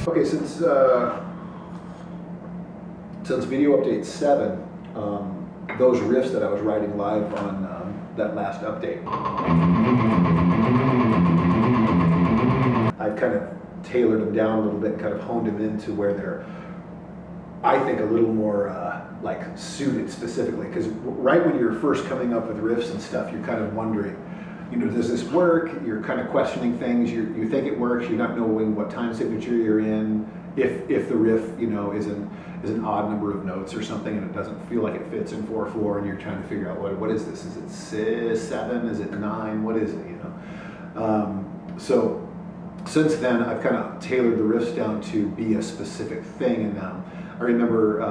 Okay, since video update 7, those riffs that I was writing live on that last update, I've kind of tailored them down a little bit and kind of honed them into where they're, I think, a little more like suited specifically. Because right when you're first coming up with riffs and stuff, you're kind of wondering, you know, does this work? You're kind of questioning things. You think it works. You're not knowing what time signature you're in. If the riff, you know, is an odd number of notes or something, and it doesn't feel like it fits in 4/4, and you're trying to figure out what is this? Is it 7? Is it 9? What is it? You know. So since then, I've kind of tailored the riffs down to be a specific thing, and I remember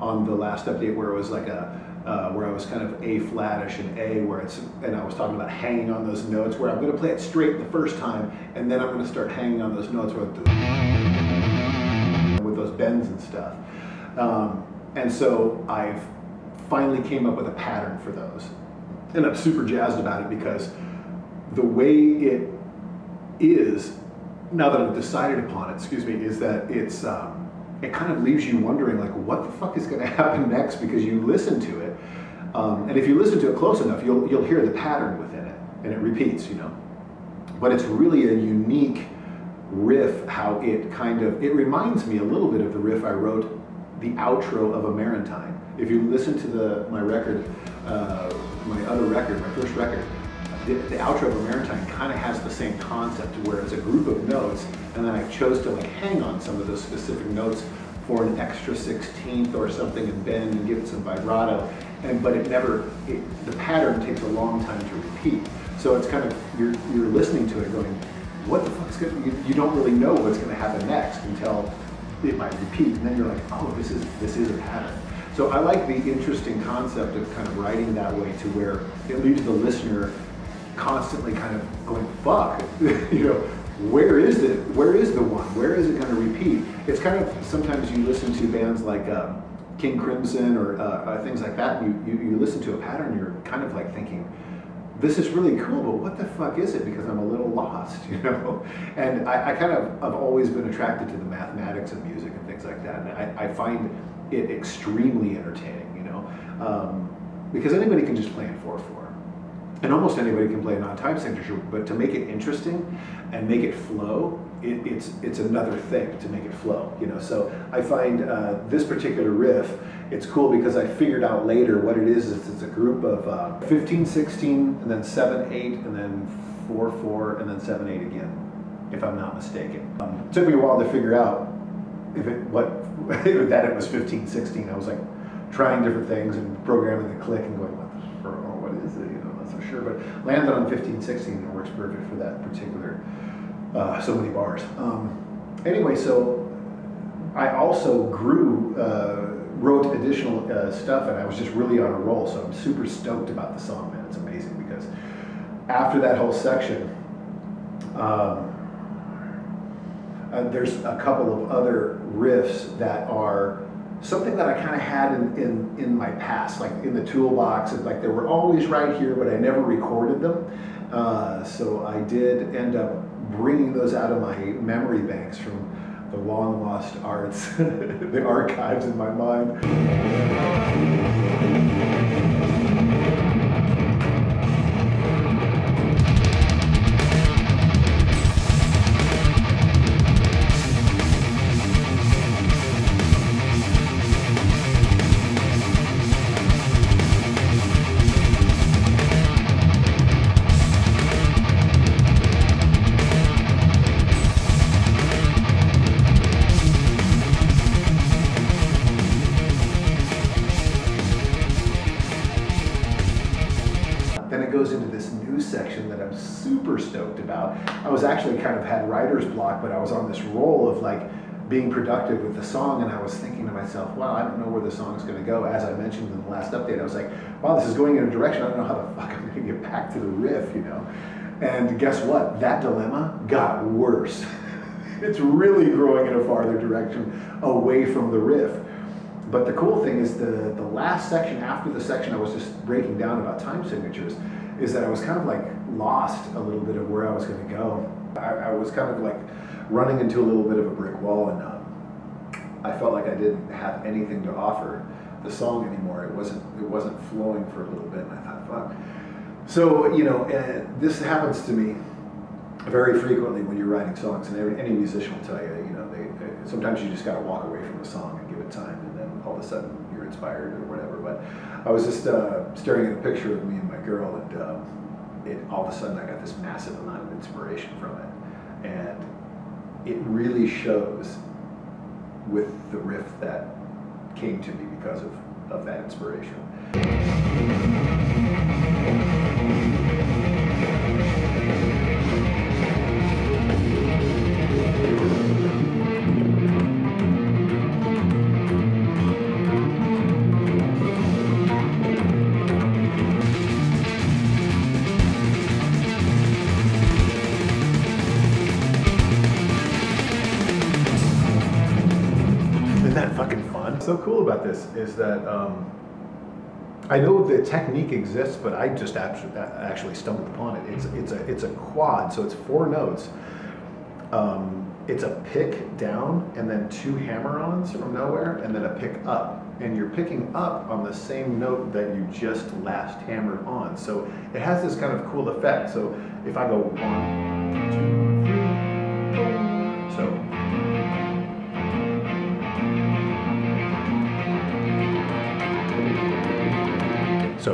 on the last update where it was like where I was kind of A flattish and A, and I was talking about hanging on those notes where I'm going to play it straight the first time, and then I'm going to start hanging on those notes with those bends and stuff. And so I've finally came up with a pattern for those, and I'm super jazzed about it because the way it is, now that I've decided upon it, excuse me, is that it's it kind of leaves you wondering, like, what the fuck is going to happen next, because you listen to it, and if you listen to it close enough, you'll hear the pattern within it, and it repeats, you know. But it's really a unique riff, how it reminds me a little bit of the riff I wrote, the outro of a Maritime. If you listen to my record, my first record, the outro of a Maritime kind of has the same concept, where it's a group of notes, and then I chose to like hang on some of those specific notes for an extra 16th or something, and bend and give it some vibrato, but the pattern takes a long time to repeat. So it's kind of, you're listening to it going, what the fuck's going to, you don't really know what's going to happen next until it might repeat, and then you're like, oh, this is a pattern. So I like the interesting concept of kind of writing that way, to where it leaves the listener constantly kind of going, fuck, you know, where is the one? Where is it going to repeat? It's kind of, sometimes you listen to bands like King Crimson or things like that, and you listen to a pattern, you're kind of like thinking, this is really cool, but what the fuck is it? Because I'm a little lost, you know? And I've always been attracted to the mathematics of music and things like that, and I find it extremely entertaining, you know? Because anybody can just play in 4/4. And almost anybody can play a non-time signature, but to make it interesting and make it flow, it's another thing to make it flow, you know. So I find this particular riff, it's cool because I figured out later what it is it's a group of 15/16, and then 7/8, and then 4/4, and then 7/8 again, if I'm not mistaken. It took me a while to figure out that it was 15/16. I was like trying different things and programming the click and going, what is it? You know, not so sure, but landed on 15/16, and it works perfect for that particular so many bars. Anyway, so I also wrote additional stuff, and I was just really on a roll, so I'm super stoked about the song, man. It's amazing, because after that whole section, there's a couple of other riffs that are something that I kind of had in my past, like in the toolbox, and like they were always right here, but I never recorded them. So I did end up bringing those out of my memory banks from the long lost arts, the archives in my mind. Then it goes into this new section that I'm super stoked about. I was actually kind of had writer's block, but I was on this roll of like being productive with the song, and I was thinking to myself, wow, I don't know where the song's going to go. As I mentioned in the last update, I was like, wow, this is going in a direction, I don't know how the fuck I'm going to get back to the riff, you know? And guess what? That dilemma got worse. It's really growing in a farther direction away from the riff. But the cool thing is the last section, after the section I was just breaking down about time signatures, is that I was kind of like lost a little bit of where I was going to go. I was kind of like running into a little bit of a brick wall, and I felt like I didn't have anything to offer the song anymore. It wasn't flowing for a little bit, and I thought, fuck. So, you know, this happens to me very frequently when you're writing songs, and any musician will tell you, you know, sometimes you just got to walk away from a song and give it time, and then all of a sudden you're inspired or whatever. But I was just staring at a picture of me and my girl, and all of a sudden I got this massive amount of inspiration from it, and it really shows with the riff that came to me because of that inspiration. Isn't that fucking fun? What's so cool about this is that I know the technique exists, but I just actually stumbled upon it. It's a quad, so it's 4 notes. It's a pick down and then 2 hammer-ons from nowhere, and then a pick up. And you're picking up on the same note that you just last hammered on. So it has this kind of cool effect. So if I go 1, 2, 3, so. So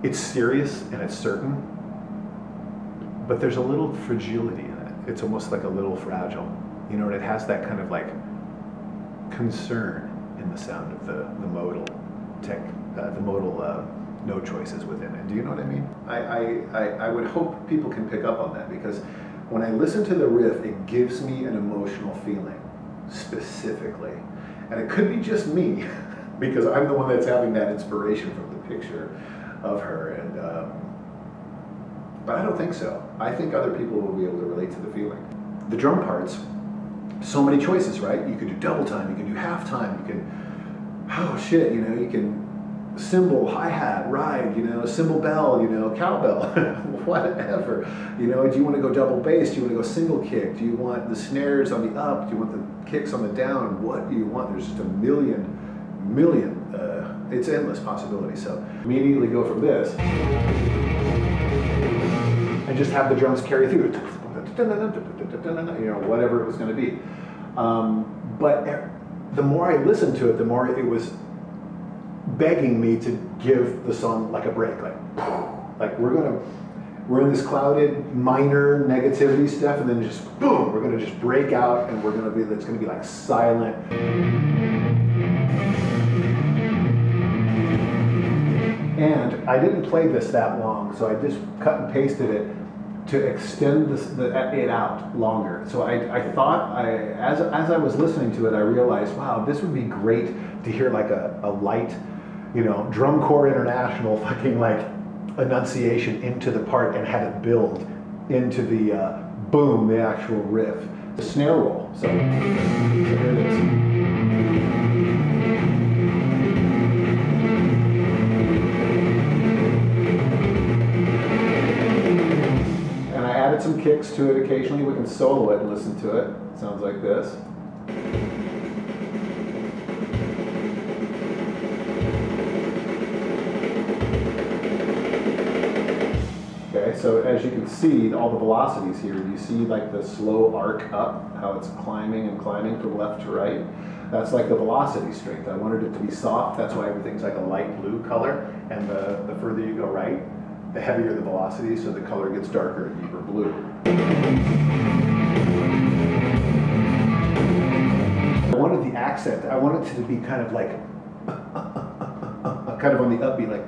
it's serious and it's certain, but there's a little fragility in it. It's almost like a little fragile, you know, and it has that kind of like concern in the sound of the modal note choices within it. Do you know what I mean? I would hope people can pick up on that, because when I listen to the riff, it gives me an emotional feeling specifically. And it could be just me, because I'm the one that's having that inspiration from the picture of her. And but I don't think so. I think other people will be able to relate to the feeling. The drum parts, so many choices, right? You could do double time, you can do half time, you can, oh shit, you know, you can cymbal, hi-hat, ride, you know, cymbal bell, you know, cowbell, whatever. You know, do you want to go double bass? Do you want to go single kick? Do you want the snares on the up? Do you want the kicks on the down? What do you want? There's just a million, it's endless possibilities. So immediately go from this and just have the drums carry through, you know, whatever it was going to be. But the more I listened to it, the more it was begging me to give the song like a break, like we're in this clouded minor negativity stuff, and then just boom, we're gonna just break out, and it's gonna be like silent. And I didn't play this that long, so I just cut and pasted it to extend it out longer. So I thought, as I was listening to it, I realized, wow, this would be great to hear like a light, you know, Drum Corps International fucking like enunciation into the part, and have it build into the boom, the actual riff, the snare roll. So here it is. And I added some kicks to it occasionally. We can solo it and listen to it. It sounds like this. So as you can see, all the velocities here, you see like the slow arc up, how it's climbing and climbing from left to right. That's like the velocity strength. I wanted it to be soft, that's why everything's like a light blue color, and the further you go right, the heavier the velocity, so the color gets darker and deeper blue. I wanted the accent, I wanted it to be kind of like, kind of on the upbeat, like,